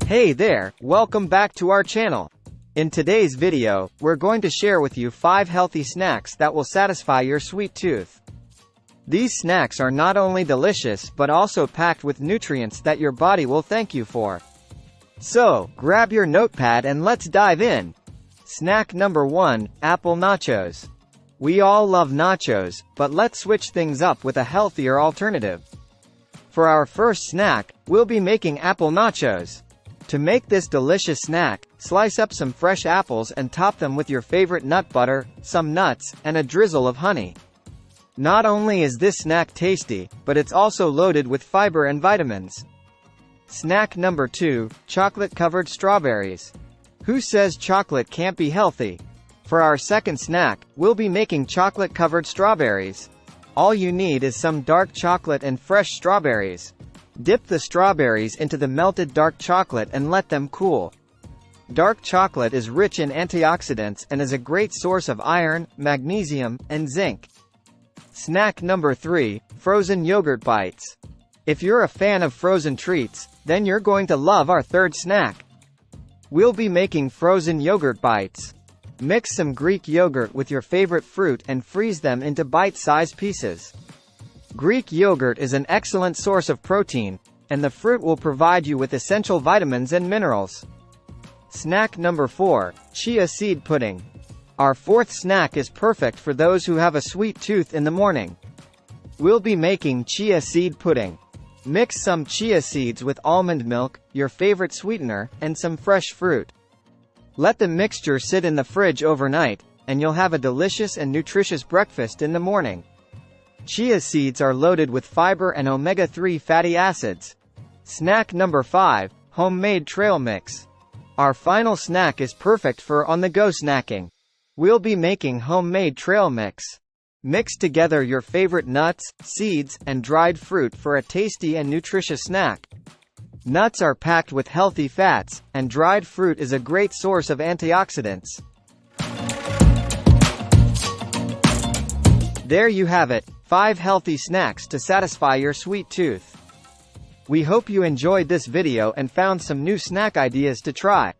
Hey there, welcome back to our channel. In today's video, we're going to share with you 5 healthy snacks that will satisfy your sweet tooth. These snacks are not only delicious but also packed with nutrients that your body will thank you for. So, grab your notepad and let's dive in. Snack number 1, Apple Nachos. We all love nachos, but let's switch things up with a healthier alternative. For our first snack, we'll be making apple nachos. To make this delicious snack, slice up some fresh apples and top them with your favorite nut butter, some nuts, and a drizzle of honey. Not only is this snack tasty, but it's also loaded with fiber and vitamins. Snack number 2, chocolate-covered strawberries. Who says chocolate can't be healthy? For our second snack, we'll be making chocolate-covered strawberries. All you need is some dark chocolate and fresh strawberries. Dip the strawberries into the melted dark chocolate and let them cool. Dark chocolate is rich in antioxidants and is a great source of iron, magnesium, and zinc. Snack number 3, frozen yogurt bites. If you're a fan of frozen treats, then you're going to love our third snack. We'll be making frozen yogurt bites. Mix some Greek yogurt with your favorite fruit and freeze them into bite-sized pieces. Greek yogurt is an excellent source of protein, and the fruit will provide you with essential vitamins and minerals. Snack number 4, chia seed pudding. Our fourth snack is perfect for those who have a sweet tooth in the morning. We'll be making chia seed pudding. Mix some chia seeds with almond milk, your favorite sweetener, and some fresh fruit. Let the mixture sit in the fridge overnight, and you'll have a delicious and nutritious breakfast in the morning. Chia seeds are loaded with fiber and omega-3 fatty acids. Snack number 5, homemade trail mix. Our final snack is perfect for on-the-go snacking. We'll be making homemade trail mix. Mix together your favorite nuts, seeds, and dried fruit for a tasty and nutritious snack. Nuts are packed with healthy fats, and dried fruit is a great source of antioxidants. There you have it, 5 healthy snacks to satisfy your sweet tooth. We hope you enjoyed this video and found some new snack ideas to try.